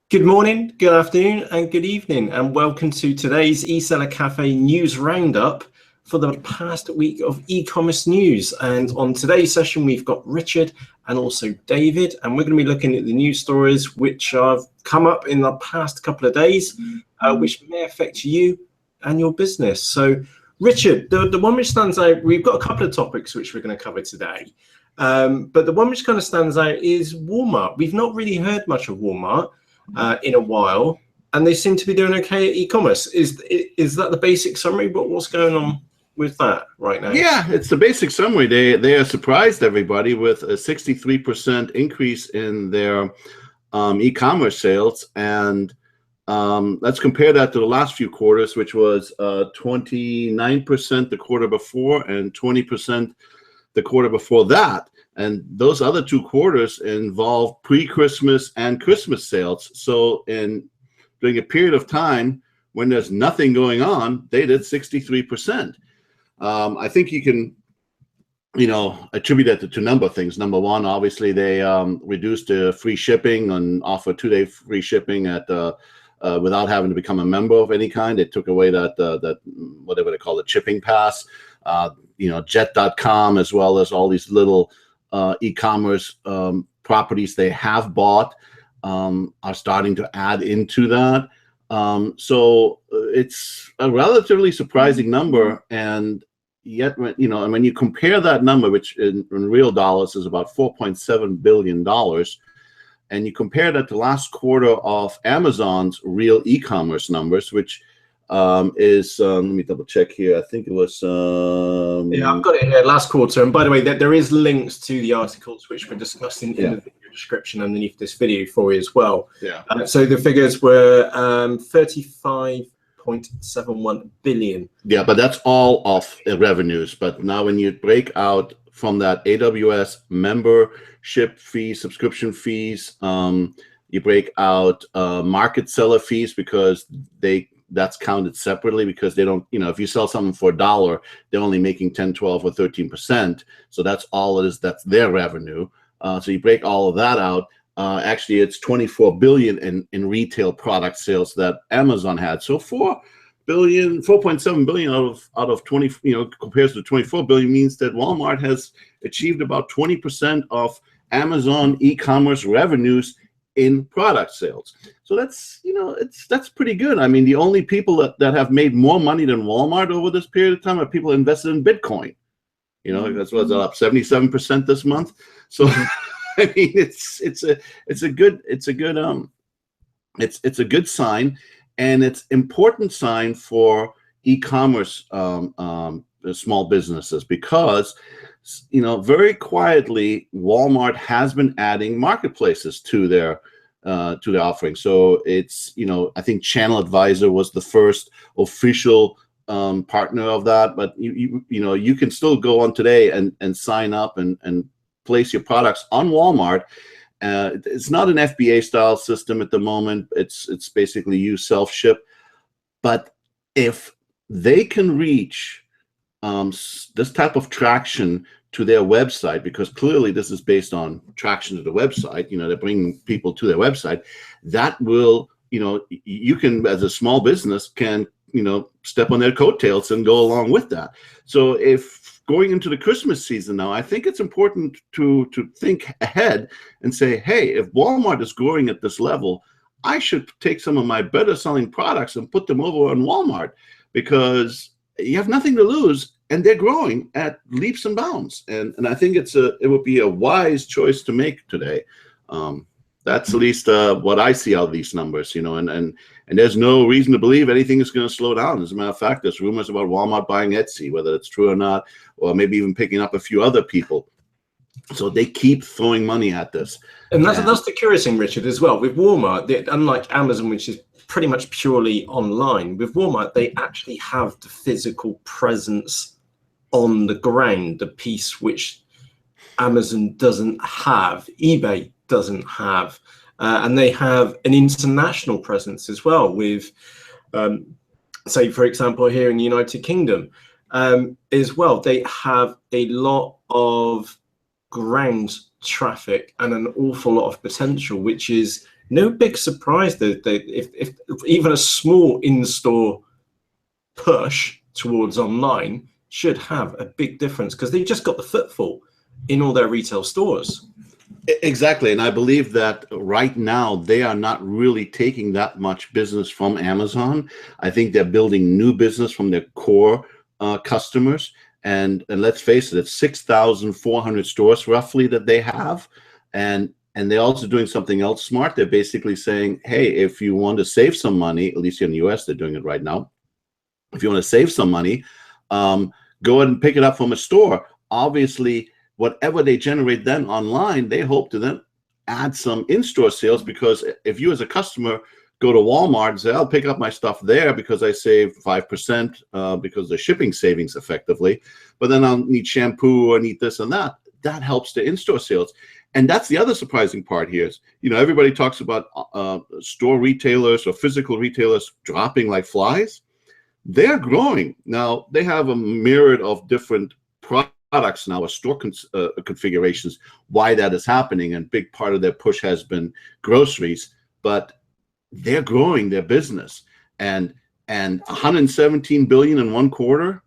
Good morning, good afternoon, and good evening, and welcome to today's eSellerCafe News Roundup for the past week of e-commerce news. And on today's session, we've got Richard and also David, and we're going to be looking at the news stories which have come up in the past couple of days, which may affect you and your business. So, Richard, the one which stands out, we've got a couple of topics which we're going to cover today, but the one which kind of stands out is Walmart. We've not really heard much of Walmart in a while, and they seem to be doing okay at e-commerce. Is that the basic summary? But what's going on with that right now? Yeah, it's the basic summary. They are surprised everybody with a 63% increase in their e-commerce sales, and let's compare that to the last few quarters, which was 29% the quarter before and 20% the quarter before that. And those other two quarters involve pre-Christmas and Christmas sales. So during a period of time when there's nothing going on, they did 63%. I think you can, attribute that to a number of things. Number one, obviously, they reduced the free shipping and offer 2-day free shipping at without having to become a member of any kind. They took away that whatever they call it, shipping pass. Jet.com, as well as all these little e-commerce properties they have bought are starting to add into that. So it's a relatively surprising number, and yet when you compare that number, which in real dollars is about $4.7 billion, and you compare that to last quarter of Amazon's real e-commerce numbers, which is let me double check here. I think it was yeah, I've got it here, last quarter. And by the way, there is links to the articles which were discussed in the video description underneath this video for you as well. Yeah. So the figures were 35.71 billion. Yeah, but that's all off revenues. But now when you break out from that AWS membership fees, subscription fees, you break out market seller fees, because that's counted separately, because they don't, if you sell something for $1, they're only making 10, 12, or 13%. So that's all it is. That's their revenue. So you break all of that out. Actually, it's 24 billion in retail product sales that Amazon had. So 4.7 billion out of 20, compares to 24 billion, means that Walmart has achieved about 20% of Amazon e-commerce revenues in product sales. So that's that's pretty good. I mean, the only people that have made more money than Walmart over this period of time are people invested in Bitcoin. That's what's up 77% this month. So I mean, it's a good sign, and it's important sign for e-commerce small businesses, because very quietly Walmart has been adding marketplaces to their offering. So it's I think ChannelAdvisor was the first official partner of that, but you can still go on today and sign up and place your products on Walmart. It's not an FBA style system at the moment. It's basically you self-ship. But if they can reach this type of traction to their website, because clearly this is based on traction to the website, they're bringing people to their website, that will, you can, as a small business, can, step on their coattails and go along with that. So if going into the Christmas season now, I think it's important to think ahead and say, hey, if Walmart is growing at this level, I should take some of my better selling products and put them over on Walmart, because you have nothing to lose, and they're growing at leaps and bounds. And I think it would be a wise choice to make today. That's at least what I see out of these numbers, and there's no reason to believe anything is going to slow down. As a matter of fact, there's rumors about Walmart buying Etsy, whether it's true or not, or maybe even picking up a few other people. So they keep throwing money at this. And that's the curious thing, Richard, as well. With Walmart, unlike Amazon, which is pretty much purely online, with Walmart, they actually have the physical presence on the ground, the piece which Amazon doesn't have, eBay doesn't have, and they have an international presence as well, with say, for example, here in the United Kingdom as well, they have a lot of ground traffic and an awful lot of potential, which is no big surprise that if even a small in-store push towards online should have a big difference, because they've just got the footfall in all their retail stores. Exactly. And I believe that right now they are not really taking that much business from Amazon. I think they're building new business from their core customers. And let's face it, it's 6,400 stores roughly that they have. And they're also doing something else smart. They're basically saying, hey, if you want to save some money, at least here in the US, they're doing it right now. If you want to save some money, go ahead and pick it up from a store. Obviously, whatever they generate then online, they hope to then add some in-store sales, because if you as a customer go to Walmart and say, I'll pick up my stuff there because I saved 5% because of the shipping savings effectively, but then I'll need shampoo or need this and that, that helps the in-store sales. And that's the other surprising part here is, you know, everybody talks about store retailers or physical retailers dropping like flies. They're growing. Now, they have a myriad of different products now, or store configurations, why that is happening. And big part of their push has been groceries, but they're growing their business. And 117 billion in one quarter.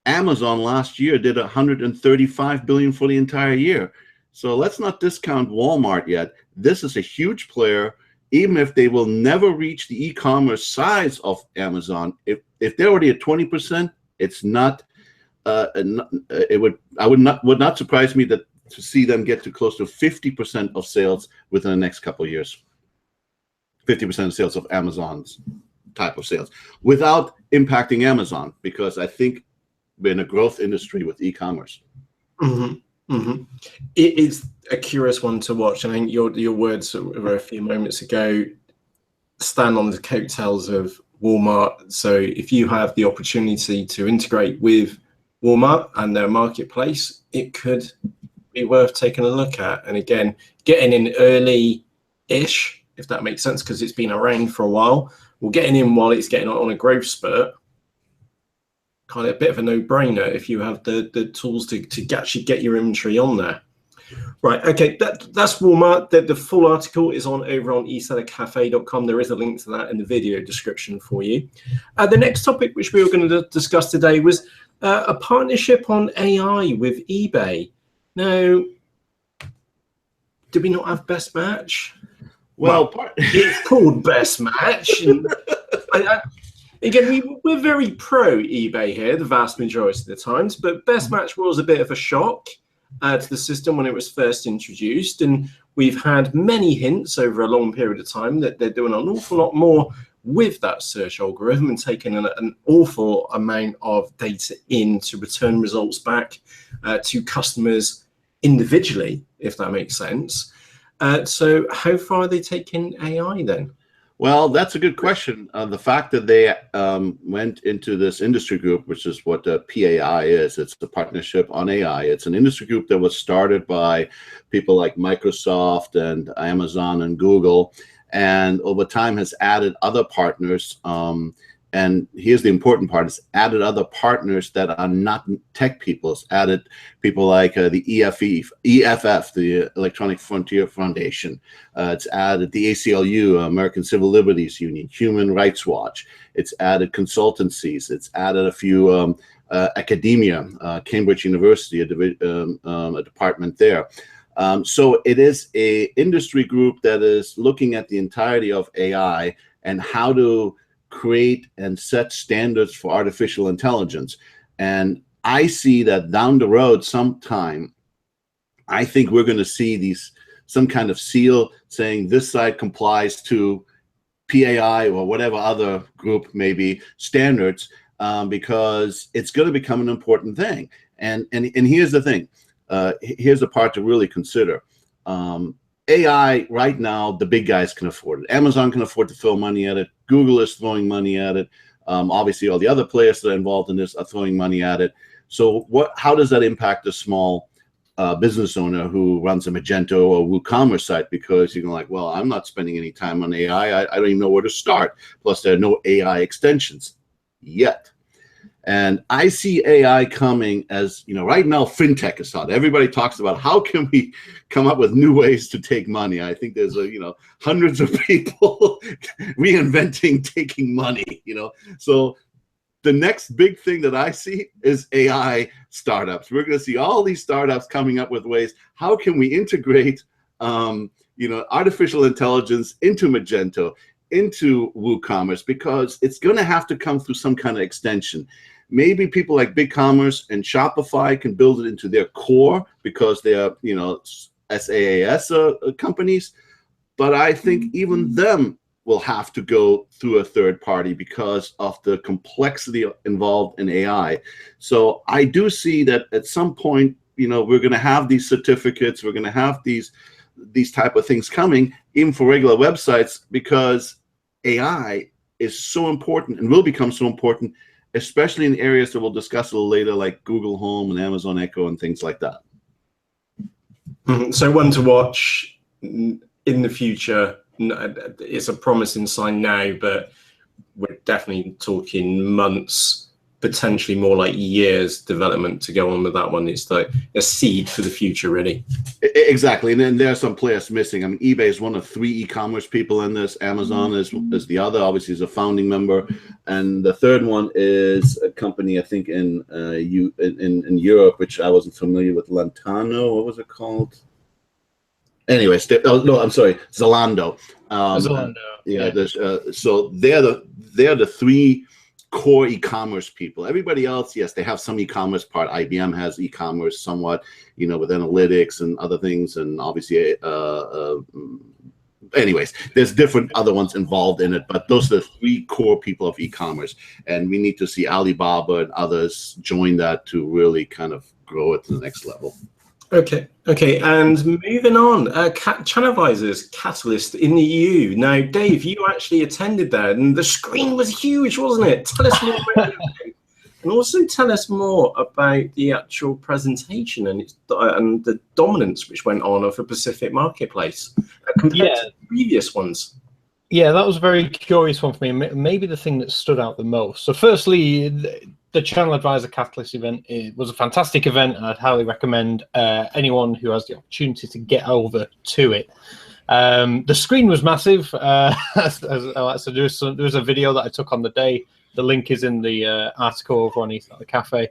Amazon last year did 135 billion for the entire year. So let's not discount Walmart yet. This is a huge player. Even if they will never reach the e-commerce size of Amazon, if they're already at 20%, it's not. Would not surprise me to see them get to close to 50% of sales within the next couple of years. 50% of sales of Amazon's type of sales, without impacting Amazon, because I think we're in a growth industry with e-commerce. Mm-hmm. Mm-hmm. It is a curious one to watch. I think your words were a few moments ago stand on the coattails of Walmart. So if you have the opportunity to integrate with Walmart and their marketplace, it could be worth taking a look at. And again, getting in early-ish, if that makes sense, because it's been around for a while. Well, getting in while it's getting on a growth spurt, kind of a bit of a no-brainer if you have the tools to actually get your inventory on there. Right, okay, that's Walmart. The full article is over on eSellerCafe.com. There is a link to that in the video description for you. The next topic which we were going to discuss today was a partnership on AI with eBay. Now, do we not have Best Match? Well, it's called Best Match. And again, we're very pro eBay here, the vast majority of the times, but Best Match was a bit of a shock to the system when it was first introduced. And we've had many hints over a long period of time that they're doing an awful lot more with that search algorithm and taking an awful amount of data in to return results back to customers individually, if that makes sense. So how far are they taking AI then? Well, that's a good question. The fact that they went into this industry group, which is what PAI is, it's the Partnership on AI. It's an industry group that was started by people like Microsoft and Amazon and Google, and over time has added other partners. And here's the important part, it's added other partners that are not tech people. It's added people like the EFF, the Electronic Frontier Foundation. It's added the ACLU, American Civil Liberties Union, Human Rights Watch. It's added consultancies. It's added a few academia, Cambridge University, a department there. So it is an industry group that is looking at the entirety of AI and how to create and set standards for artificial intelligence. And I see that down the road sometime, I think we're going to see some kind of seal saying this site complies to PAI or whatever other group maybe standards, because it's going to become an important thing. And here's the thing. Here's the part to really consider. AI right now, the big guys can afford it. Amazon can afford to throw money at it. Google is throwing money at it. Obviously, all the other players that are involved in this are throwing money at it. So how does that impact a small business owner who runs a Magento or WooCommerce site? Because you're like, well, I'm not spending any time on AI. I don't even know where to start. Plus, there are no AI extensions yet. And I see AI coming as, right now, fintech is hot. Everybody talks about how can we come up with new ways to take money. I think there's hundreds of people reinventing taking money, So the next big thing that I see is AI startups. We're going to see all these startups coming up with ways. How can we integrate, artificial intelligence into Magento, into WooCommerce, because it's going to have to come through some kind of extension. Maybe people like BigCommerce and Shopify can build it into their core because they are, SaaS companies. But I think even them will have to go through a third party because of the complexity involved in AI. So I do see that at some point, we're going to have these certificates, we're going to have these type of things coming, even for regular websites, because AI is so important and will become so important, especially in areas that we'll discuss a little later, like Google Home and Amazon Echo and things like that. So one to watch in the future. It's a promising sign now, but we're definitely talking months, potentially more like years development to go on with that one. It's like a seed for the future, really. Exactly. And then there are some players missing. I mean, eBay is one of 3 e-commerce people in this. Amazon is the other, obviously, is a founding member. And the third one is a company, I think, in Europe, which I wasn't familiar with. Lantano, what was it called? Anyway, no, I'm sorry, Zalando. Zalando. Yeah. So they're the 3 core e-commerce people. Everybody else, yes, they have some e-commerce part. IBM has e-commerce somewhat, with analytics and other things, and obviously, anyways, there's different other ones involved in it. But those are the 3 core people of e-commerce, and we need to see Alibaba and others join that to really kind of grow it to the next level. Okay, and moving on, ChannelAdvisor's Catalyst in the EU. Now, Dave, you actually attended that, and the screen was huge, wasn't it? Tell us more about it. And also tell us more about the actual presentation and the dominance which went on of a Pacific marketplace compared to the previous ones. Yeah, that was a very curious one for me. Maybe the thing that stood out the most. So firstly, the ChannelAdvisor Catalyst event was a fantastic event, and I'd highly recommend anyone who has the opportunity to get over to it. The screen was massive. So there was a video that I took on the day. The link is in the article over on eSellerCafe.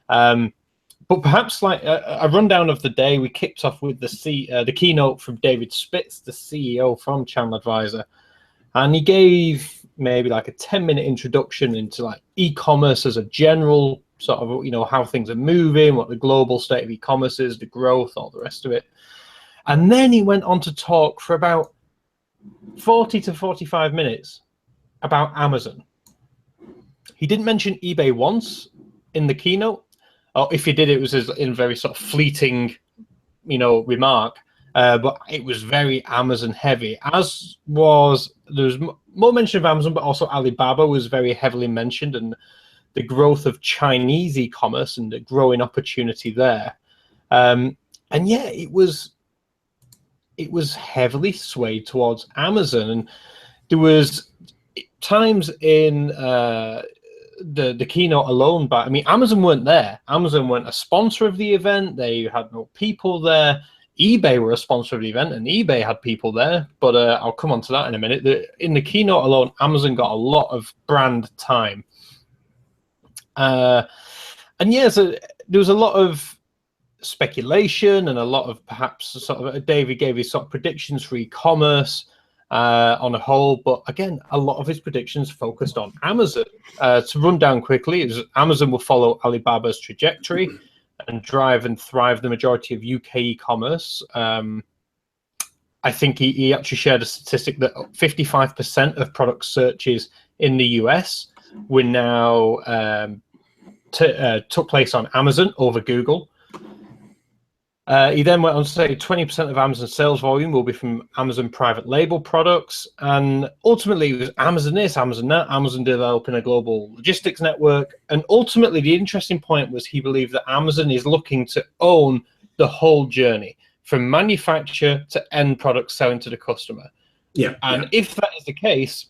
But perhaps like a rundown of the day, we kicked off with the keynote from David Spitz, the CEO from ChannelAdvisor. And he gave maybe like a 10-minute introduction into like e-commerce as a general sort of, how things are moving, what the global state of e-commerce is, the growth, all the rest of it. And then he went on to talk for about 40 to 45 minutes about Amazon. He didn't mention eBay once in the keynote, or if he did, it was in a very sort of fleeting, remark. But it was very Amazon heavy, there's more mention of Amazon, but also Alibaba was very heavily mentioned, and the growth of Chinese e-commerce and the growing opportunity there. And yeah, it was heavily swayed towards Amazon, and there was times in the keynote alone, but I mean, Amazon weren't there. Amazon weren't a sponsor of the event. They had no people there. eBay were a sponsor of the event, and eBay had people there, but I'll come on to that in a minute. In the keynote alone, Amazon got a lot of brand time. And yeah, so there was a lot of speculation and a lot of perhaps sort of, David gave his sort of predictions for e-commerce on a whole, but again, a lot of his predictions focused on Amazon. To run down quickly, Amazon will follow Alibaba's trajectory and drive and thrive the majority of UK e-commerce. I think he actually shared a statistic that 55% of product searches in the US were now took place on Amazon over Google. He then went on to say 20% of Amazon sales volume will be from Amazon private label products. And ultimately, it was Amazon this, Amazon that, Amazon developing a global logistics network. And ultimately, the interesting point was he believed that Amazon is looking to own the whole journey from manufacture to end product selling to the customer. Yeah. And if that is the case,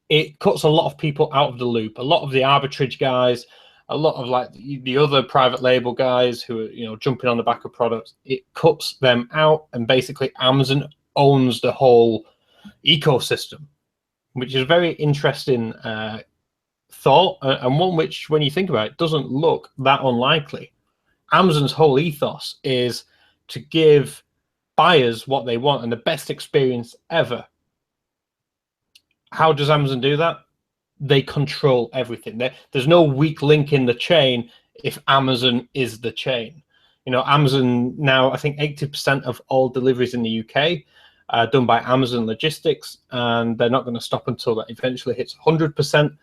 it cuts a lot of people out of the loop. A lot of the arbitrage guys, a lot of like the other private label guys who are, you know, jumping on the back of products, it cuts them out, and basically Amazon owns the whole ecosystem, which is a very interesting thought, and one which, when you think about it, doesn't look that unlikely. Amazon's whole ethos is to give buyers what they want and the best experience ever. How does Amazon do that? They control everything. There's no weak link in the chain if Amazon is the chain. You know, Amazon now, I think 80% of all deliveries in the UK are done by Amazon Logistics, and they're not going to stop until that eventually hits 100%,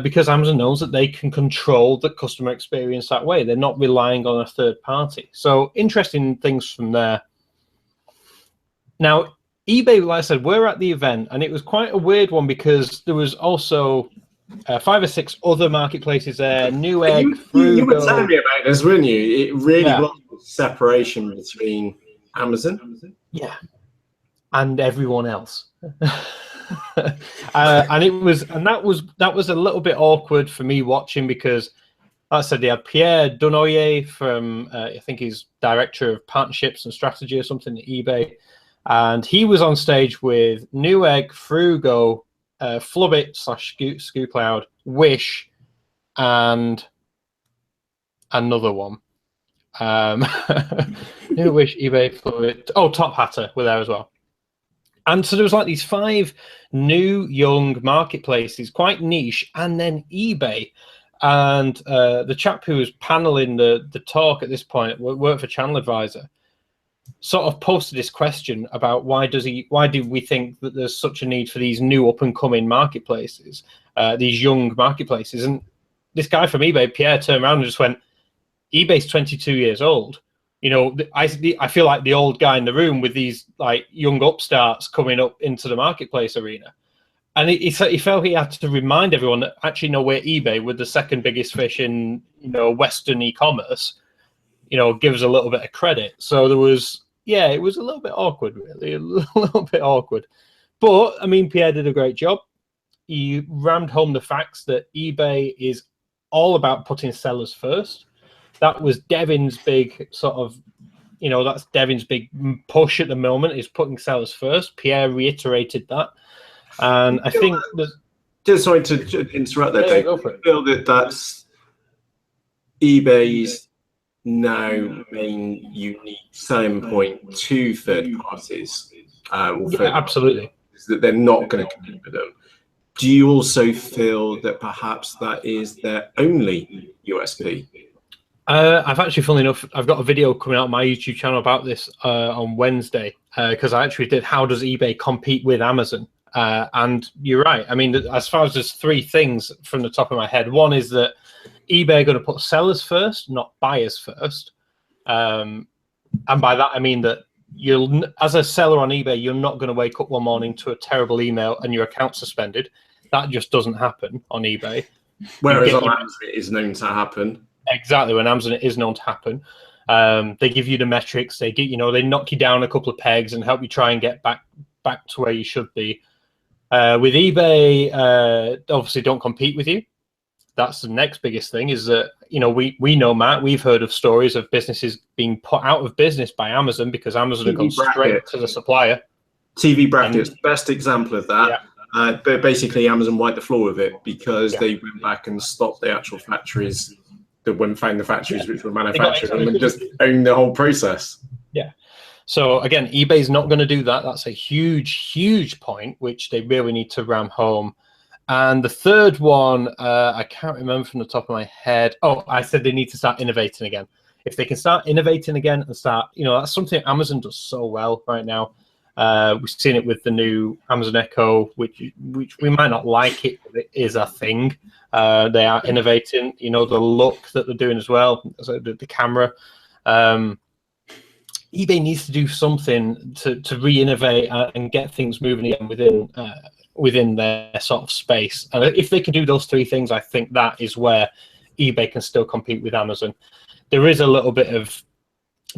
because Amazon knows that they can control the customer experience that way. They're not relying on a third party. So interesting things from there. Now, eBay, like I said, we're at the event, and it was quite a weird one because there was also 5 or 6 other marketplaces there. Newegg, you were telling me about this, weren't you? It really was separation between Amazon, and everyone else. And that was a little bit awkward for me watching, because, like I said, they had Pierre Dunoyer from I think he's director of partnerships and strategy or something at eBay. And he was on stage with Newegg, Frugo, Flubbit/ScoopCloud, Wish, and another one. New Wish, eBay, Flubbit. Oh, Top Hatter were there as well. And so there was like these 5 new young marketplaces, quite niche, and then eBay. And the chap who was paneling the talk at this point worked for ChannelAdvisor, sort of posted this question about why do we think that there's such a need for these new up and coming marketplaces, these young marketplaces. And this guy from eBay, Pierre, turned around and just went, eBay's 22 years old. You know, I feel like the old guy in the room with these like young upstarts coming up into the marketplace arena. And he felt he had to remind everyone that actually, no, we're eBay, with the second biggest fish in, you know, Western e-commerce, you know, gives a little bit of credit. So there was, it was a little bit awkward, really, a little bit awkward. But, I mean, Pierre did a great job. He rammed home the facts that eBay is all about putting sellers first. That was Devin's big sort of, you know, that's Devin's big push at the moment, is putting sellers first. Pierre reiterated that. And I think that... Just sorry to interrupt there, Dave. Go for it. I feel that that's eBay's now main unique selling point to third parties. Absolutely. Is that they're not going to compete with them. Do you also feel that perhaps that is their only USP? I've actually, funnily enough, I've got a video coming out on my YouTube channel about this on Wednesday, because I actually did how does eBay compete with Amazon? And you're right. I mean, as far as there's 3 things from the top of my head. One is that eBay are going to put sellers first, not buyers first. And by that, I mean that as a seller on eBay, you're not going to wake up one morning to a terrible email and your account suspended. That just doesn't happen on eBay. Whereas on Amazon, it is known to happen. Exactly, when Amazon, it is known to happen. They give you the metrics. They get, you know, they knock you down a couple of pegs and help you try and get back to where you should be. With eBay, obviously don't compete with you. That's the next biggest thing, is that, you know, we know, Matt, we've heard of stories of businesses being put out of business by Amazon because Amazon have gone straight to the supplier. TV Brackets, best example of that. Yeah. But basically, Amazon wiped the floor with it because they went back and stopped the actual factories, found the factories which were manufacturing and just owned the whole process. Yeah. So again, eBay's not going to do that. That's a huge, huge point, which they really need to ram home. And the third one, I can't remember from the top of my head. Oh, I said they need to start innovating again. If they can start innovating again and start, you know, that's something Amazon does so well right now. We've seen it with the new Amazon Echo, which we might not like it, but it is a thing. They are innovating, you know, the look that they're doing as well, so the camera. eBay needs to do something to re-innovate and get things moving again within their sort of space. And if they can do those 3 things, I think that is where eBay can still compete with Amazon. There is a little bit of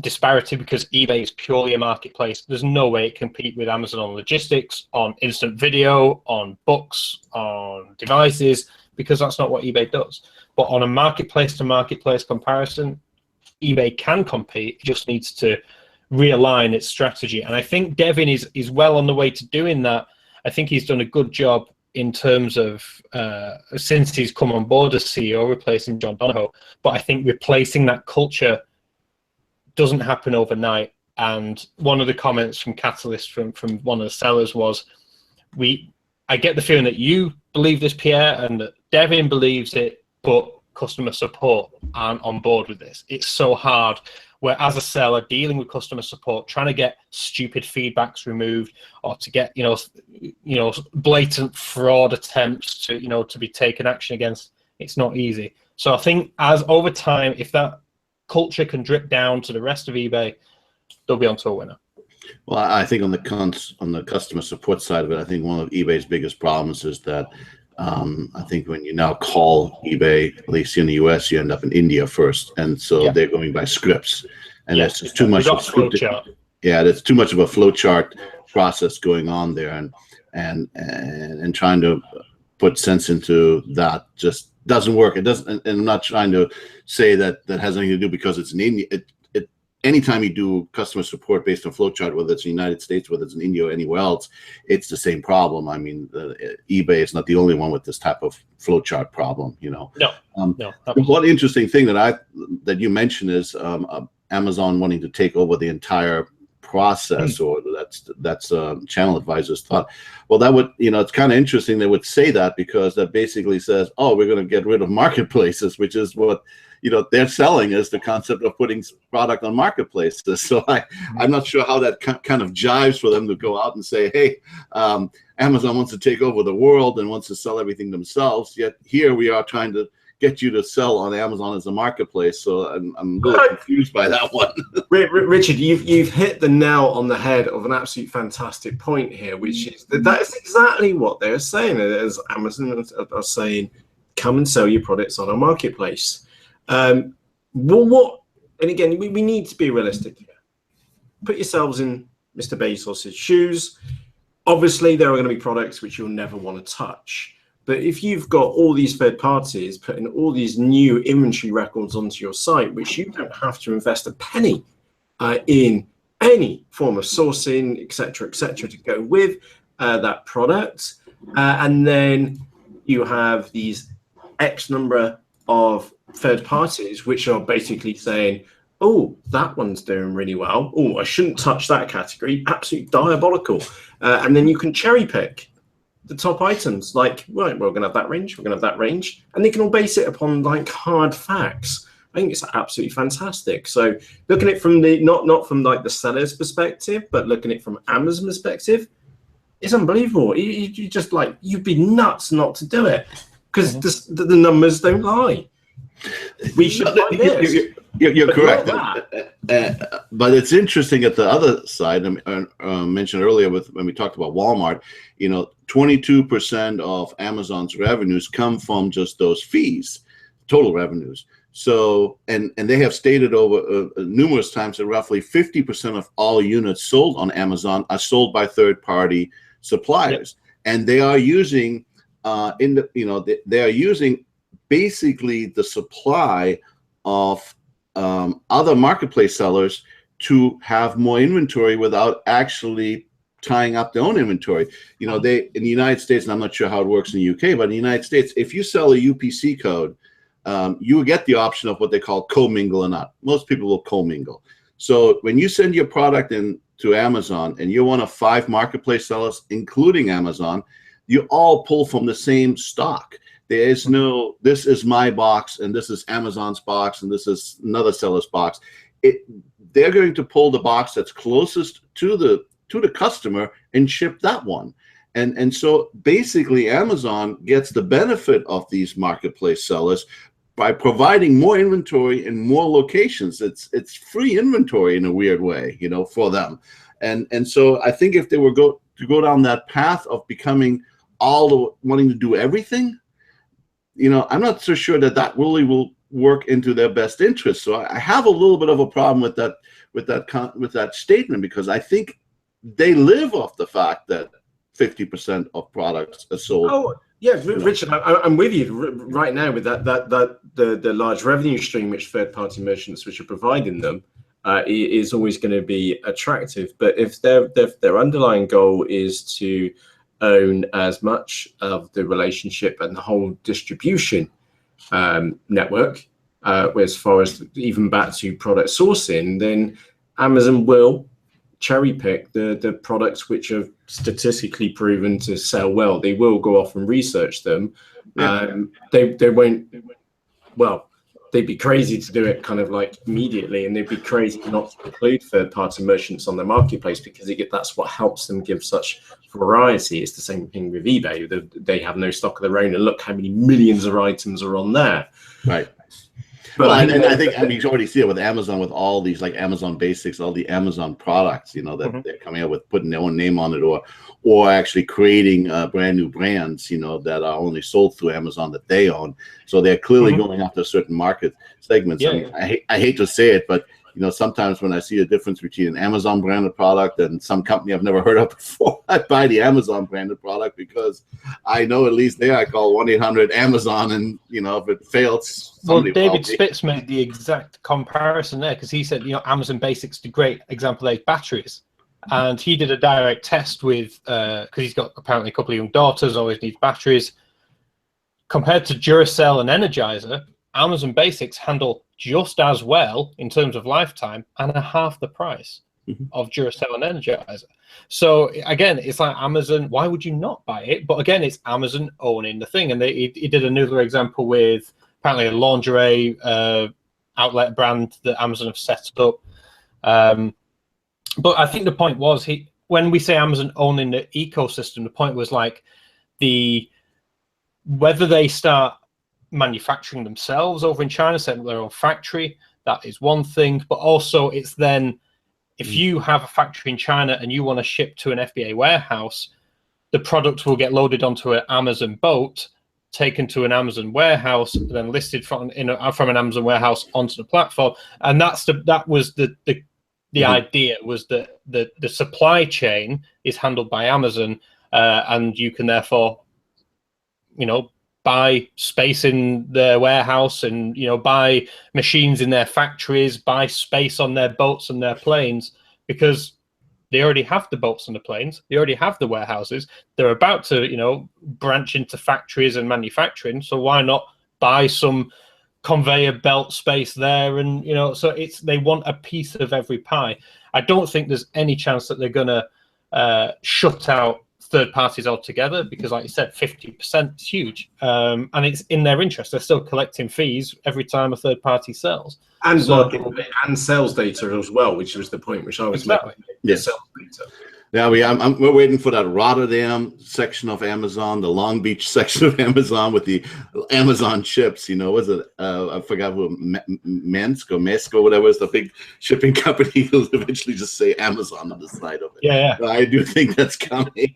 disparity because eBay is purely a marketplace. There's no way it can compete with Amazon on logistics, on instant video, on books, on devices, because that's not what eBay does. But on a marketplace to marketplace comparison, eBay can compete. It just needs to realign its strategy. And I think Devin is well on the way to doing that. I think he's done a good job in terms of since he's come on board as CEO, replacing John Donahoe. But I think replacing that culture doesn't happen overnight. And one of the comments from Catalyst from one of the sellers was, I get the feeling that you believe this, Pierre, and that Devin believes it, but customer support aren't on board with this. It's so hard. Where as a seller dealing with customer support, trying to get stupid feedbacks removed, or to get blatant fraud attempts to be taken action against, it's not easy. So I think as over time, if that culture can drip down to the rest of eBay, they'll be onto a winner. Well, I think on the customer support side of it, I think one of eBay's biggest problems is that I think when you now call eBay, at least in the US, you end up in India first, and so they're going by scripts, and that's just too much. Yeah, there's too much of a flowchart process going on there, and trying to put sense into that just doesn't work. It doesn't, and I'm not trying to say that has anything to do because it's in India. Anytime you do customer support based on flowchart, whether it's in the United States, whether it's in India or anywhere else, it's the same problem. I mean, eBay is not the only one with this type of flowchart problem. No. One interesting thing that you mentioned is Amazon wanting to take over the entire process, or that's ChannelAdvisor's thought. Well, that would, it's kind of interesting they would say that, because that basically says, oh, we're going to get rid of marketplaces, which is what they're selling, is the concept of putting product on marketplaces. So I'm not sure how that kind of jives for them to go out and say, hey, Amazon wants to take over the world and wants to sell everything themselves, yet here we are trying to get you to sell on Amazon as a marketplace. So I'm really confused by that one. Richard, you've hit the nail on the head of an absolute fantastic point here, which is that is exactly what they're saying. As Amazon are saying, come and sell your products on our marketplace. And again, we need to be realistic here. Put yourselves in Mr. Bezos's shoes. Obviously, there are going to be products which you'll never want to touch. But if you've got all these third parties putting all these new inventory records onto your site, which you don't have to invest a penny in any form of sourcing, et cetera, to go with that product, and then you have these X number of third parties which are basically saying, oh, that one's doing really well, oh, I shouldn't touch that category, absolutely diabolical. And then you can cherry pick the top items, like, right, we're gonna have that range, we're gonna have that range, and they can all base it upon like hard facts. I think it's absolutely fantastic. So looking at it from the not from like the seller's perspective, but looking at it from Amazon's perspective, it's unbelievable. You just like, you'd be nuts not to do it, because the numbers don't lie. We should find this. You're correct. But it's interesting at the other side, I mentioned earlier when we talked about Walmart, 22% of Amazon's revenues come from just those fees, total revenues. So, and they have stated over numerous times that roughly 50% of all units sold on Amazon are sold by third-party suppliers. Yep. And they are using, they are using basically the supply of other marketplace sellers to have more inventory without actually tying up their own inventory. They, in the United States, and I'm not sure how it works in the UK, but in the United States, if you sell a UPC code, you get the option of what they call commingle or not. Most people will commingle. So when you send your product in to Amazon and you're one of 5 marketplace sellers, including Amazon, you all pull from the same stock. There is no, this is my box and this is Amazon's box and this is another seller's box. They're going to pull the box that's closest to the customer and ship that one. And so basically Amazon gets the benefit of these marketplace sellers by providing more inventory in more locations. It's free inventory in a weird way, for them. And so I think if they were to go down that path of becoming wanting to do everything, I'm not so sure that really will work into their best interest. So I have a little bit of a problem with with that statement, because I think they live off the fact that 50% of products are sold. Oh, yeah, Richard, I'm with you right now with the large revenue stream which third-party merchants which are providing them is always going to be attractive. But if their underlying goal is to own as much of the relationship and the whole distribution network, as far as even back to product sourcing, then Amazon will cherry pick the products which are statistically proven to sell well. They will go off and research them. They won't, well, they'd be crazy to do it kind of like immediately, and they'd be crazy not to include third-party merchants on their marketplace, because that's what helps them give such variety. It's the same thing with eBay. They have no stock of their own, and look how many millions of items are on there. Right. But I think you already see it with Amazon, with all these like Amazon Basics, all the Amazon products, that they're coming out with, putting their own name on it, or actually creating brand new brands, that are only sold through Amazon that they own. So they're clearly going after certain market segments. Yeah. I mean, I hate to say it, but sometimes when I see a difference between an Amazon branded product and some company I've never heard of before, I buy the Amazon branded product, because I know at least there I call 1-800-AMAZON, and if it fails, well, David Spitz made the exact comparison there, because he said, Amazon Basics do great example A batteries, and he did a direct test with because he's got apparently a couple of young daughters, always needs batteries. Compared to Duracell and Energizer, Amazon Basics handle just as well in terms of lifetime and at half the price of Duracell and Energizer. So again, it's like Amazon, why would you not buy it? But again, it's Amazon owning the thing. And he did another example with apparently a lingerie outlet brand that Amazon have set up. But I think the point was, when we say Amazon owning the ecosystem, the point was like whether they start manufacturing themselves over in China, setting up their own factory, that is one thing. But also it's then, if you have a factory in China and you want to ship to an FBA warehouse, the product will get loaded onto an Amazon boat, taken to an Amazon warehouse, then listed from an Amazon warehouse onto the platform. And that was the idea, was that the supply chain is handled by Amazon, and you can therefore, buy space in their warehouse, and buy machines in their factories, buy space on their boats and their planes, because they already have the boats and the planes, they already have the warehouses, they're about to branch into factories and manufacturing, so why not buy some conveyor belt space there? And so they want a piece of every pie. I don't think there's any chance that they're gonna shut out third parties altogether, because like you said, 50% is huge, and it's in their interest. They're still collecting fees every time a third party sells, and and sales data as well, which was the point which I was making. Yes. Sales data. Yeah, we're waiting for that Rotterdam section of Amazon, the Long Beach section of Amazon with the Amazon ships. Was it? I forgot who, Maersk or whatever is the big shipping company who'll eventually just say Amazon on the side of it. Yeah. I do think that's coming.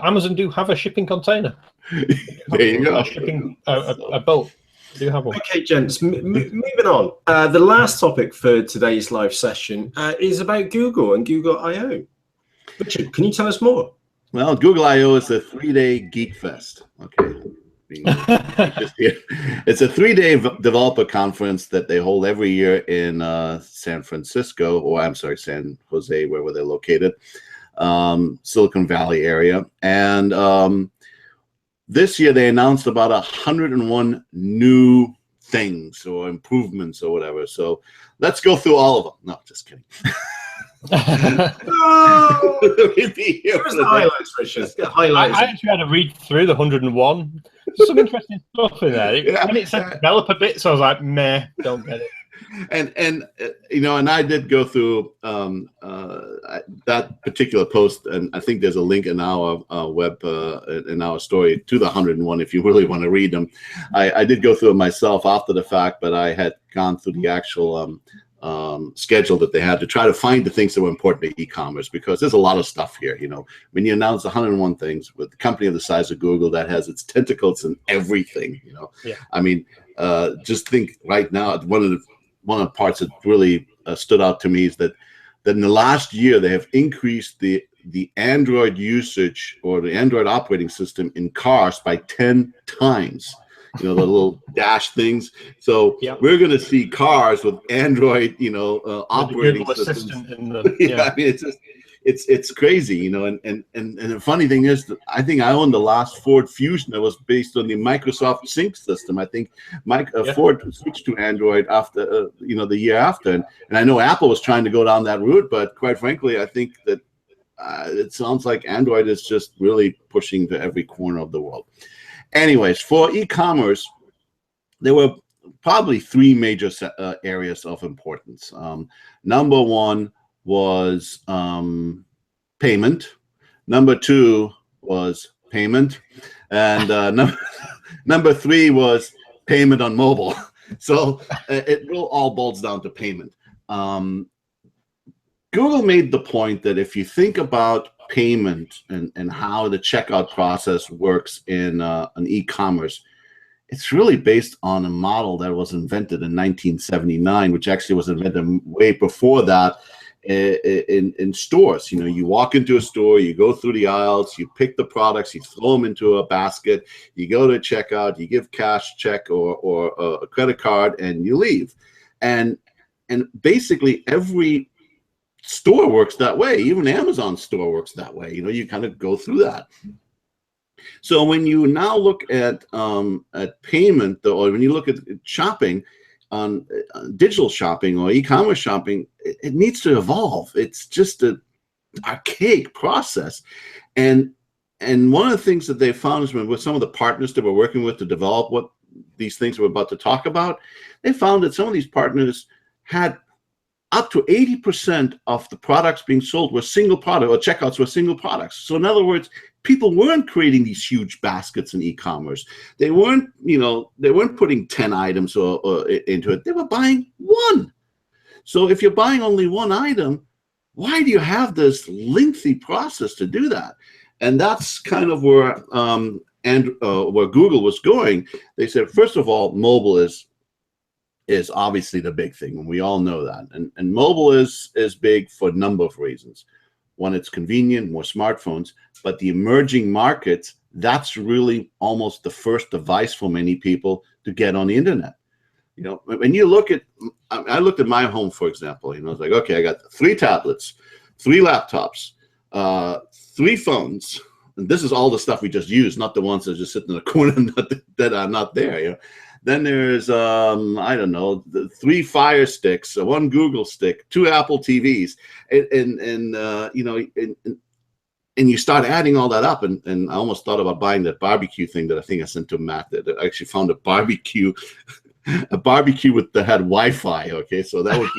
Amazon do have a shipping container. There you go. A boat. Do have one. Okay, gents, moving on. The last topic for today's live session is about Google and Google I/O. Richard, can you tell us more? Well, Google I/O is a 3-day geek fest. Okay. It's a 3-day developer conference that they hold every year in San Francisco, or I'm sorry, San Jose, wherever they're located, Silicon Valley area. And this year, they announced about 101 new things or improvements or whatever. So let's go through all of them. No, just kidding. No! Where's the highlights, Richard? I actually had to read through the 101. There's some interesting stuff in there. When it said developer bits, I was like, meh, don't get it. And I did go through that particular post, and I think there's a link in our web in our story to the 101 if you really want to read them. I did go through it myself after the fact, but I had gone through the actual schedule that they had to try to find the things that were important to e-commerce, because there's a lot of stuff here. When you announce 101 things with a company of the size of Google that has its tentacles in everything, I mean, just think right now, one of the one of the parts that really stood out to me is that in the last year they have increased the Android usage, or the Android operating system in cars, by 10 times. You know, the little dash things. So we're going to see cars with Android, operating systems. In them. I mean, it's just, it's crazy, you know. And the funny thing is that I think I owned the last Ford Fusion that was based on the Microsoft Sync system. I think Ford switched to Android after, the year after. And I know Apple was trying to go down that route, but quite frankly, I think that it sounds like Android is just really pushing to every corner of the world. Anyways, for e-commerce, there were probably three major areas of importance. Number one was payment. Number two was payment. And number three was payment on mobile. So it all boils down to payment. Google made the point that if you think about payment and how the checkout process works in an e-commerce, it's really based on a model that was invented in 1979, which actually was invented way before that in stores. You know, you walk into a store, you go through the aisles, you pick the products, you throw them into a basket, you go to checkout, you give cash, check, or a credit card, and you leave. And basically every store works that way. Even Amazon store works that way. You know, you kind of go through that. So when you now look at payment, or when you look at shopping, on digital shopping or e-commerce shopping, it needs to evolve. It's just an archaic process. And one of the things that they found is with some of the partners that we're working with to develop what these things we're about to talk about, they found that some of these partners had up to 80% of the products being sold were single product, or checkouts were single products. So in other words, people weren't creating these huge baskets in e-commerce. They weren't, putting 10 items or into it. They were buying one. So if you're buying only one item, why do you have this lengthy process to do that? And that's kind of where where Google was going. They said, first of all, mobile is obviously the big thing, and we all know that. And mobile is big for a number of reasons. One, it's convenient, more smartphones, but the emerging markets, that's really almost the first device for many people to get on the internet. You know, when you look at, I looked at my home, for example, I was like, okay, I got 3 tablets, 3 laptops, 3 phones. And this is all the stuff we just used, not the ones that are just sitting in the corner that are not there, you know. Then there's, I don't know, 3 Fire Sticks, 1 Google Stick, 2 Apple TVs, and you start adding all that up. And I almost thought about buying that barbecue thing that I think I sent to Matt. That I actually found a barbecue that had Wi-Fi. Okay, so that would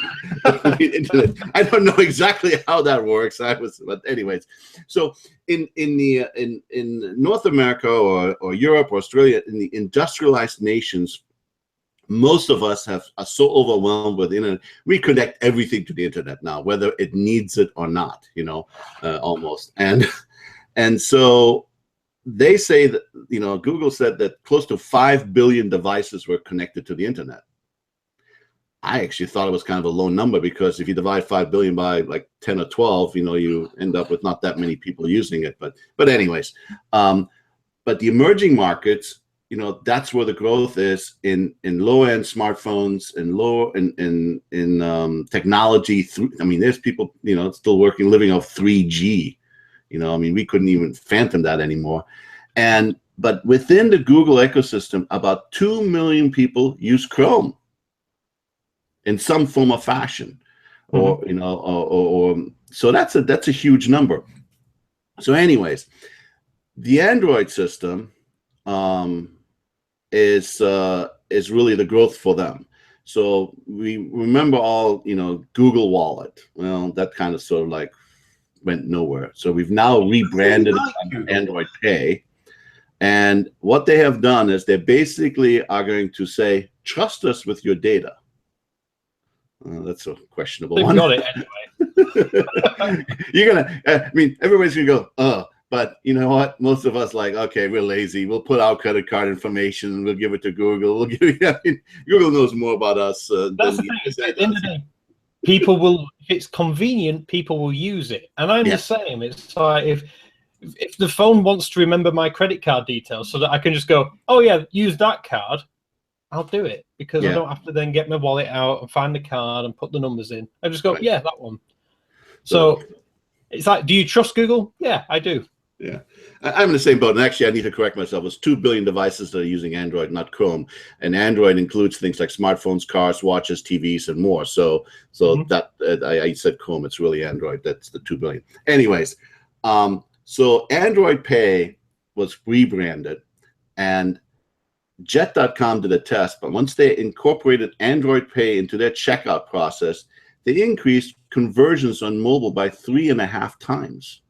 be internet. I don't know exactly how that works. But anyways, so in North America or Europe or Australia, in the industrialized nations, most of us are so overwhelmed with the internet. We connect everything to the internet now, whether it needs it or not. Almost. And so they say that, Google said that close to 5 billion devices were connected to the internet. I actually thought it was kind of a low number, because if you divide 5 billion by like 10 or 12, you end up with not that many people using it. But anyways, but the emerging markets, that's where the growth is in low-end smartphones and in technology. There's people, still living off 3G. We couldn't even fathom that anymore. But within the Google ecosystem, about 2 million people use Chrome in some form or fashion, or so that's a huge number. So, anyways, the Android system is really the growth for them. So we remember all Google Wallet. Well, that kind of sort of like went nowhere. So we've now rebranded it Android Pay. And what they have done is they basically are going to say, trust us with your data. That's a questionable one. They've got it anyway. You're going to, everybody's going to go, But you know what? Most of us like, okay, we're lazy. We'll put our credit card information. We'll give it to Google. We'll give. I mean, Google knows more about us than That's the thing. At the end of the day, people will. If it's convenient, people will use it. And I'm the same. It's like if the phone wants to remember my credit card details so that I can just go, oh yeah, use that card, I'll do it, because I don't have to then get my wallet out and find the card and put the numbers in. I just go, yeah, that one. So it's like, do you trust Google? Yeah, I do. Yeah, I'm in the same boat. And actually, I need to correct myself. It's 2 billion devices that are using Android, not Chrome. And Android includes things like smartphones, cars, watches, TVs, and more. So that I said Chrome. It's really Android. That's the 2 billion. Anyways, so Android Pay was rebranded, and Jet.com did a test. But once they incorporated Android Pay into their checkout process, they increased conversions on mobile by 3.5 times.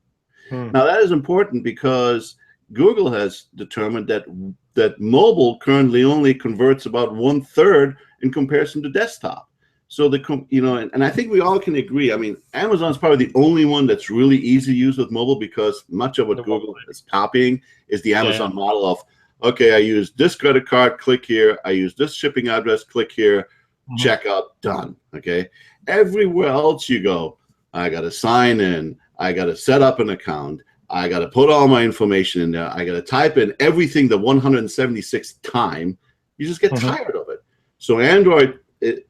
Now that is important because Google has determined that mobile currently only converts about 1/3 in comparison to desktop. So and I think we all can agree. I mean, Amazon's probably the only one that's really easy to use with mobile, because much of what Google is copying is the Amazon model of, okay, I use this credit card, click here. I use this shipping address, click here, checkout, done. Okay. Everywhere else you go, I got to sign in. I got to set up an account. I got to put all my information in there. I got to type in everything the 176th time. You just get tired of it. So Android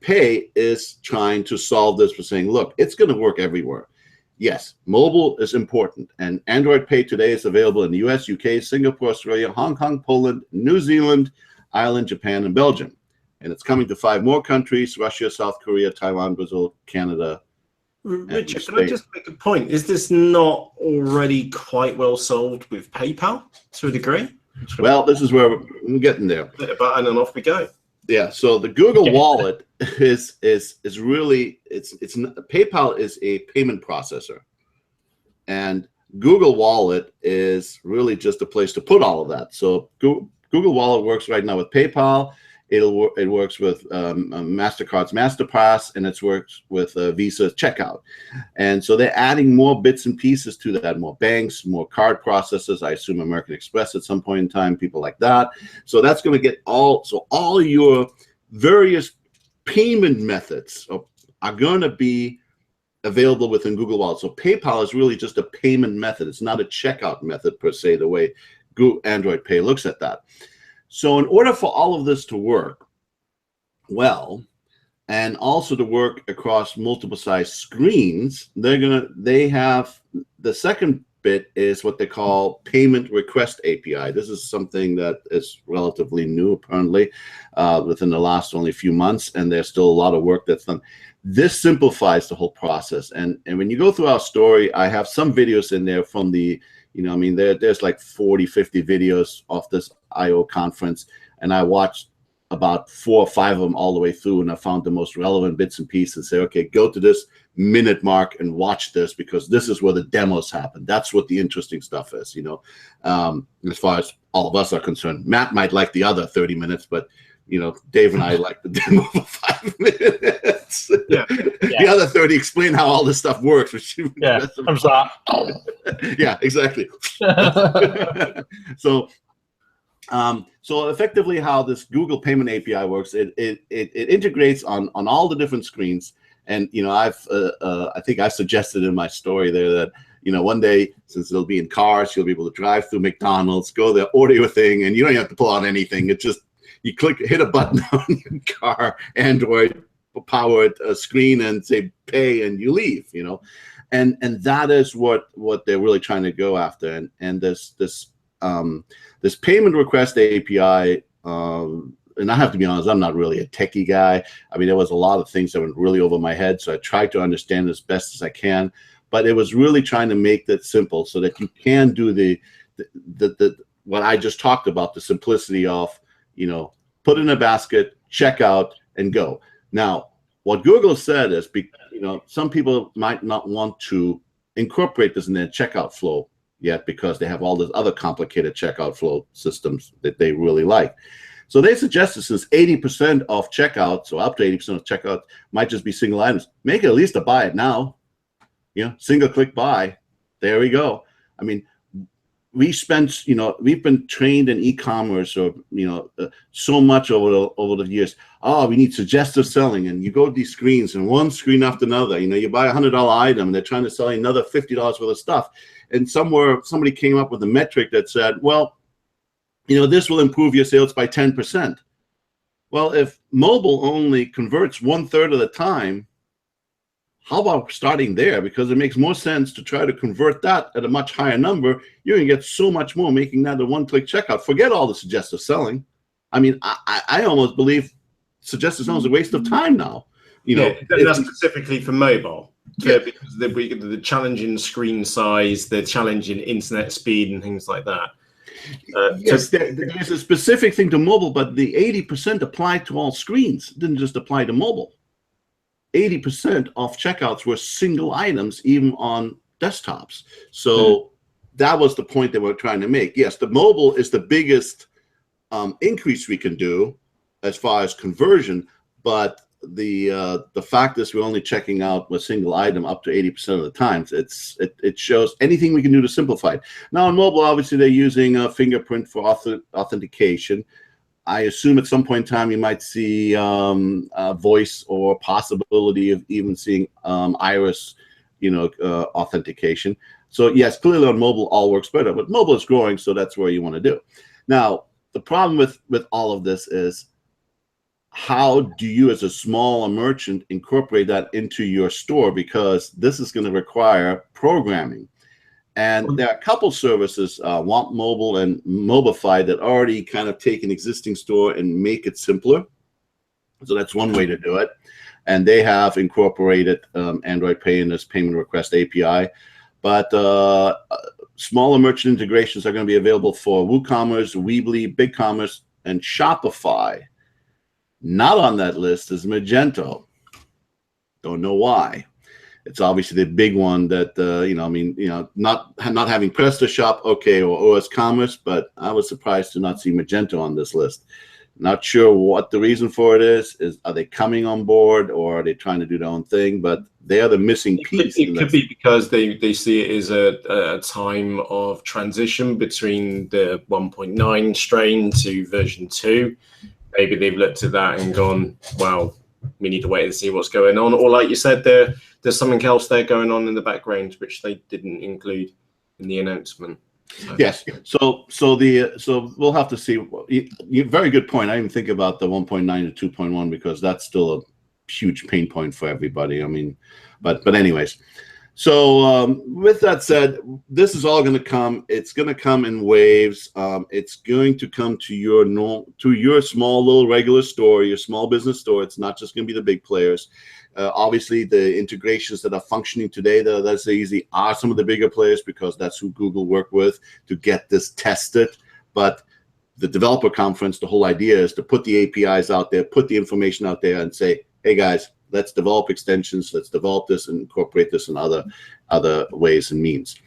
Pay is trying to solve this by saying, look, it's going to work everywhere. Yes, mobile is important. And Android Pay today is available in the US, UK, Singapore, Australia, Hong Kong, Poland, New Zealand, Ireland, Japan, and Belgium. And it's coming to 5 more countries: Russia, South Korea, Taiwan, Brazil, Canada. Richard, can I just make a point? Is this not already quite well solved with PayPal to a degree? Well, this is where we're getting there. Hit a button and off we go. Yeah. So the Google Wallet is really PayPal is a payment processor, and Google Wallet is really just a place to put all of that. So Google Wallet works right now with PayPal. It works with MasterCard's MasterPass, and it works with Visa Checkout. And so they're adding more bits and pieces to that, more banks, more card processors. I assume American Express at some point in time, people like that. So that's going to get all your various payment methods are going to be available within Google Wallet. So PayPal is really just a payment method. It's not a checkout method per se, the way Android Pay looks at that. So in order for all of this to work well, and also to work across multiple size screens, they have the second bit is what they call Payment Request API. This is something that is relatively new, apparently, within the last only few months, and there's still a lot of work that's done. This simplifies the whole process. And when you go through our story, I have some videos in there from the, I mean, there's like 40, 50 videos of this I/O conference, and I watched about 4 or 5 of them all the way through, and I found the most relevant bits and pieces and say, okay, go to this minute mark and watch this, because this is where the demos happen. That's what the interesting stuff is, as far as all of us are concerned. Matt might like the other 30 minutes, but Dave and I like the demo for 5 minutes. The other 30 explain how all this stuff works. Which I'm sorry. Yeah, exactly. So effectively, how this Google Payment API works, it integrates on all the different screens. And I think I suggested in my story there that one day, since it'll be in cars, you'll be able to drive through McDonald's, go there, order your thing, and you don't even have to pull out anything. It just you hit a button on your car, Android powered screen, and say pay, and you leave. And that is what they're really trying to go after. And this payment request API, and I have to be honest, I'm not really a techie guy. I mean, there was a lot of things that went really over my head, so I tried to understand as best as I can. But it was really trying to make that simple so that you can do the what I just talked about, the simplicity of, put in a basket, check out, and go. Now, what Google said is, some people might not want to incorporate this in their checkout flow yet, because they have all this other complicated checkout flow systems that they really like. So they suggested, since 80% of checkout, so up to 80% of checkout might just be single items, make it at least a buy it now. Single click buy. There we go. I mean, we've been trained in e-commerce, or so much over the years. Oh, we need suggestive selling, and you go to these screens, and one screen after another. You buy $100 item, and they're trying to sell you another $50 worth of stuff. And somewhere somebody came up with a metric that said, well, this will improve your sales by 10%. Well, if mobile only converts 1/3 of the time, how about starting there? Because it makes more sense to try to convert that at a much higher number. You're going to get so much more making that a one-click checkout. Forget all the suggestive selling. I mean, I almost believe suggestive selling is a waste of time now. That's specifically for mobile. Because the challenge in screen size, the challenge in internet speed, and things like that. Yes, there's a specific thing to mobile, but the 80% applied to all screens. It didn't just apply to mobile. 80% of checkouts were single items, even on desktops. So that was the point that we're trying to make. Yes, the mobile is the biggest increase we can do as far as conversion, but the fact is we're only checking out a single item up to 80% of the times. It shows anything we can do to simplify it. Now on mobile, obviously they're using a fingerprint for authentication. I assume at some point in time you might see voice, or possibility of even seeing iris, authentication. So yes, clearly on mobile all works better, but mobile is growing, so that's where you want to do. Now the problem with all of this is, how do you as a small merchant incorporate that into your store? Because this is going to require programming. And there are a couple services, Want Mobile and Mobify, that already kind of take an existing store and make it simpler. So that's one way to do it. And they have incorporated Android Pay in this payment request API. But smaller merchant integrations are going to be available for WooCommerce, Weebly, BigCommerce, and Shopify. Not on that list is Magento. Don't know why. It's obviously the big one that not having PrestaShop, okay, or OS Commerce, but I was surprised to not see Magento on this list. Not sure what the reason for it is. Are they coming on board, or are they trying to do their own thing? But they are the missing piece. It could be because they see it as a time of transition between the 1.9 strain to version 2. Maybe they've looked at that and gone, well, we need to wait and see what's going on. Or like you said, there's something else there going on in the background which they didn't include in the announcement. So. Yes. So we'll have to see. Very good point. I didn't think about the 1.9 to 2.1 because that's still a huge pain point for everybody. I mean, but anyways. So with that said, this is all going to come. It's going to come in waves. It's going to come to your small little regular store, your small business store. It's not just going to be the big players. Obviously, the integrations that are functioning today, that's easy, are some of the bigger players because that's who Google worked with to get this tested. But the developer conference, the whole idea is to put the APIs out there, put the information out there, and say, hey guys, let's develop extensions. Let's develop this and incorporate this in other ways and means.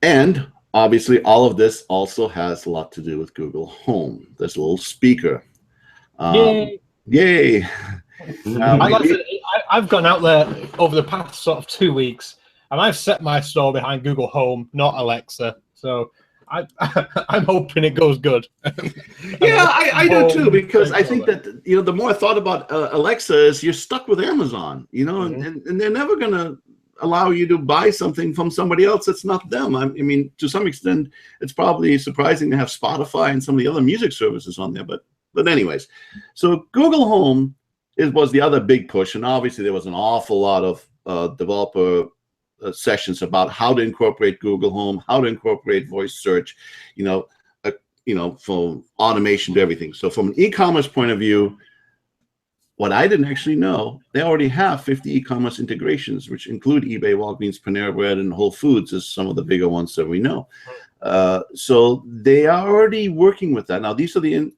And obviously, all of this also has a lot to do with Google Home. This little speaker. Yay! Yay! I've gone out there over the past sort of 2 weeks, and I've set my store behind Google Home, not Alexa. So I'm hoping it goes good. Yeah, I do too, because I think that the more I thought about Alexa is you're stuck with Amazon, and they're never going to allow you to buy something from somebody else that's not them. I mean, to some extent, it's probably surprising to have Spotify and some of the other music services on there, but anyways, so Google Home was the other big push, and obviously there was an awful lot of developer sessions about how to incorporate Google Home, how to incorporate voice search, from automation to everything. So from an e-commerce point of view, what I didn't actually know, they already have 50 e-commerce integrations, which include eBay, Walgreens, Panera Bread, and Whole Foods as some of the bigger ones that we know. So they are already working with that. Now, these are the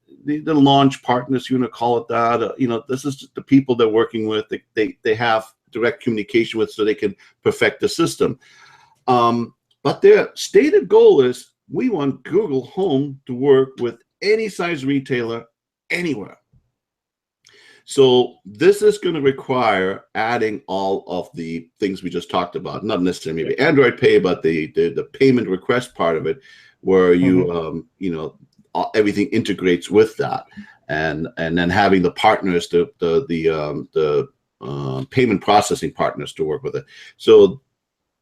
launch partners, you want to call it that. This is the people they're working with. They have direct communication with, so they can perfect the system. But their stated goal is, we want Google Home to work with any size retailer anywhere. So this is going to require adding all of the things we just talked about, not necessarily maybe Android Pay, but the payment request part of it, where you you know, everything integrates with that, and then having the partners, the payment processing partners to work with it. So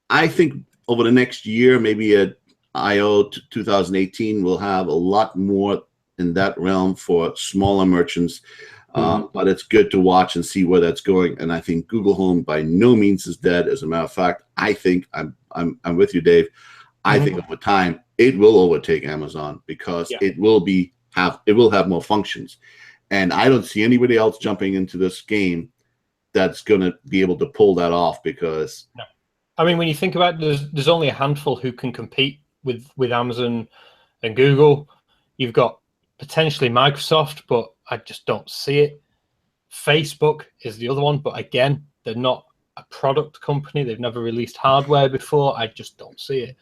I think over the next year, maybe at I/O 2018, we'll have a lot more in that realm for smaller merchants. But it's good to watch and see where that's going. And I think Google Home by no means is dead. As a matter of fact, I think I'm with you, Dave. I think over time it will overtake Amazon, because it will have more functions. And I don't see anybody else jumping into this game that's going to be able to pull that off, because I mean, when you think about it, there's only a handful who can compete with Amazon and Google. You've got potentially Microsoft, but I just don't see it. Facebook is the other one, but again, they're not a product company. They've never released hardware before. I just don't see it.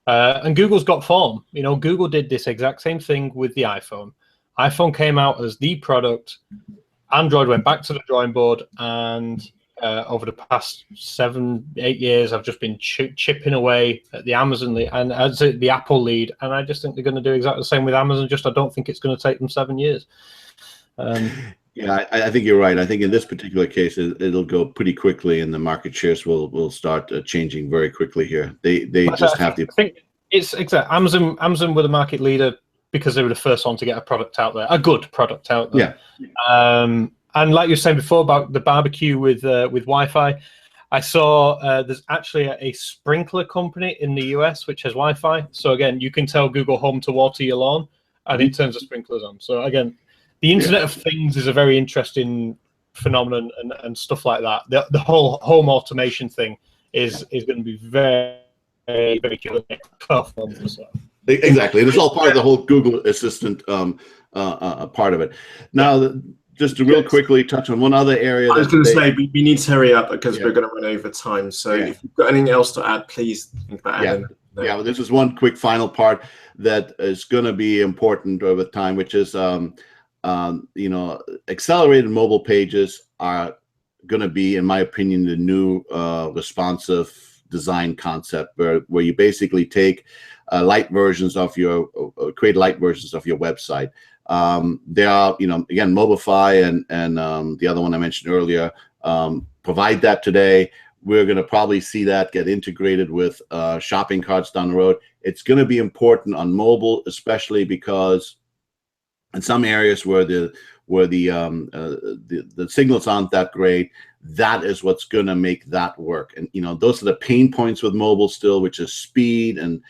And Google's got form. You know, Google did this exact same thing with the iPhone. iPhone came out as the product. Android went back to the drawing board, and over the past 7-8 years, I've just been chipping away at the Amazon lead and as the Apple lead, and I just think they're going to do exactly the same with Amazon. Just I don't think it's going to take them 7 years. Yeah, I think you're right. I think in this particular case, it'll go pretty quickly, and the market shares will start changing very quickly here. They just have to. I think it's exactly Amazon were the market leader because they were the first one to get a product out there, a good product out there. Yeah. And like you were saying before about the barbecue with Wi-Fi, I saw there's actually a sprinkler company in the US which has Wi-Fi. So again, you can tell Google Home to water your lawn, and it turns the sprinklers on. So again, the Internet of Things is a very interesting phenomenon, and stuff like that. The whole home automation thing is going to be very, very, very cool in the next 12 months or so. Exactly, and it's all part of the whole Google Assistant part of it. Now, just to real quickly touch on one other area. I was going to say we need to hurry up because we're going to run over time. So if you've got anything else to add, please think about adding. Yeah, well, this is one quick final part that is going to be important over time, which is you know, accelerated mobile pages are going to be, in my opinion, the new responsive design concept, where you basically take light versions of your create light versions of your website. There are, you know, again, Mobify and the other one I mentioned earlier provide that today. We're going to probably see that get integrated with shopping carts down the road. It's going to be important on mobile, especially because in some areas where the signals aren't that great, that is what's going to make that work. And you know, those are the pain points with mobile still, which is speed and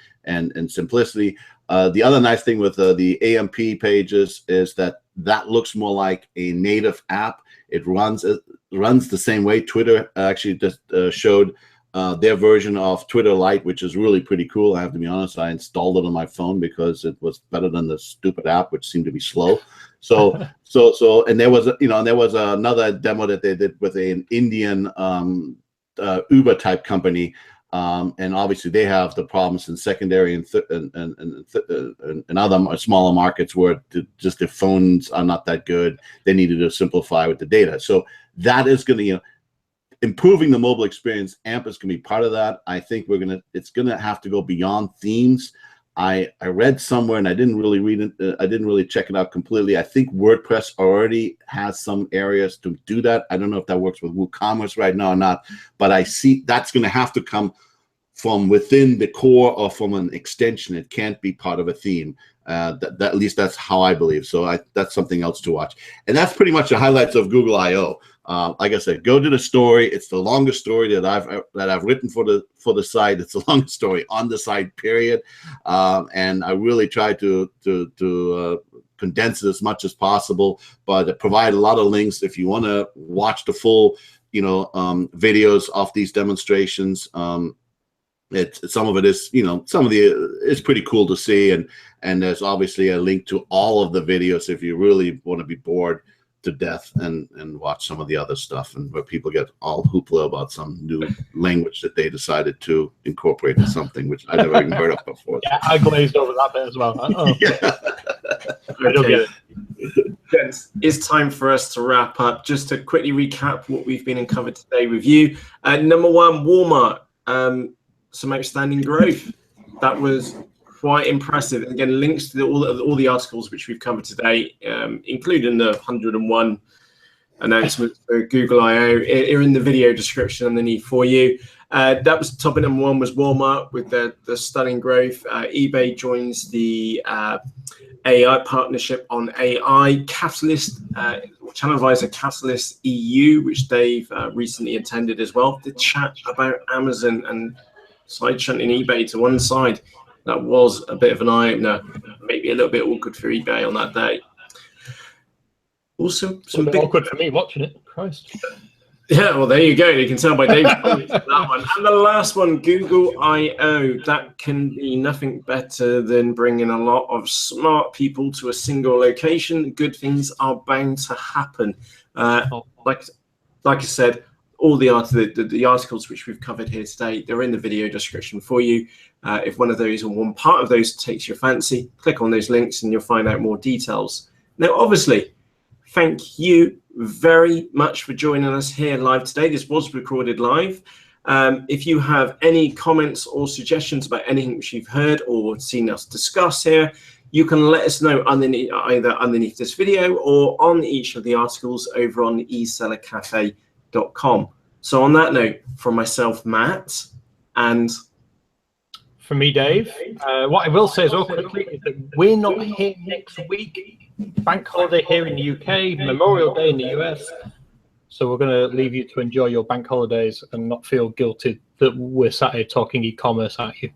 simplicity. The other nice thing with the AMP pages is that looks more like a native app. It runs the same way. Twitter actually just showed their version of Twitter Lite, which is really pretty cool. I have to be honest. I installed it on my phone because it was better than the stupid app, which seemed to be slow. So and there was another demo that they did with an Indian Uber type company. And obviously they have the problems in secondary and other smaller markets where just the phones are not that good. They needed to simplify with the data. So that is going to, you know, improving the mobile experience. AMP is going to be part of that. I think it's going to have to go beyond themes. I read somewhere, and I didn't really read it. I didn't really check it out completely. I think WordPress already has some areas to do that. I don't know if that works with WooCommerce right now or not, but I see that's going to have to come from within the core or from an extension. It can't be part of a theme. At least that's how I believe. So that's something else to watch. And that's pretty much the highlights of Google I/O. Like I said, go to the story. It's the longest story that I've written for the site. It's the longest story on the site, period. And I really try to condense it as much as possible, but provide a lot of links if you want to watch the full, you know, videos of these demonstrations. Some of it is, you know, it's pretty cool to see, and there's obviously a link to all of the videos if you really want to be bored to death and watch some of the other stuff, and where people get all hoopla about some new language that they decided to incorporate into something which I never even heard of before. Yeah, I glazed over that bit as well. Yeah. I don't get it. Gents, it's time for us to wrap up. Just to quickly recap what we've been uncovered today with you. Number one, Walmart, some outstanding growth. That was quite impressive. And again, links to all the articles which we've covered today, including the 101 announcements for Google I/O, are in the video description underneath for you. That was topic number one, was Walmart with the stunning growth. eBay joins the AI partnership on AI. Catalyst, ChannelAdvisor Catalyst EU, which Dave recently attended as well. The chat about Amazon and side shunting eBay to one side. That was a bit of an eye-opener. Maybe a little bit awkward for eBay on that day. Also, some big awkward for me watching it. Christ. Yeah, well, there you go. You can tell by Dave's comments on that one. And the last one, Google I/O. That can be nothing better than bringing a lot of smart people to a single location. Good things are bound to happen. Like I said, all the articles which we've covered here today, they're in the video description for you. If one of those or one part of those takes your fancy, click on those links and you'll find out more details. Now, obviously, thank you very much for joining us here live today. This was recorded live. If you have any comments or suggestions about anything which you've heard or seen us discuss here, you can let us know either underneath this video or on each of the articles over on eSellerCafe.com. So on that note, from myself, Matt, and from me, Dave, what I will say as well quickly is that we're not here next week. Bank holiday here in the UK, Memorial Day in the US. So we're going to leave you to enjoy your bank holidays and not feel guilty that we're sat here talking e-commerce at you.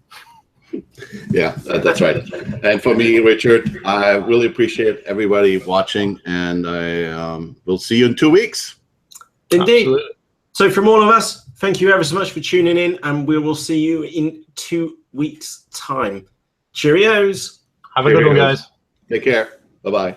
Yeah, that's right. And for me, Richard, I really appreciate everybody watching, and I will see you in 2 weeks. Indeed. Absolutely. So from all of us, thank you ever so much for tuning in, and we will see you in 2 weeks' time. Cheerios. Have a good one, guys. Take care. Bye-bye.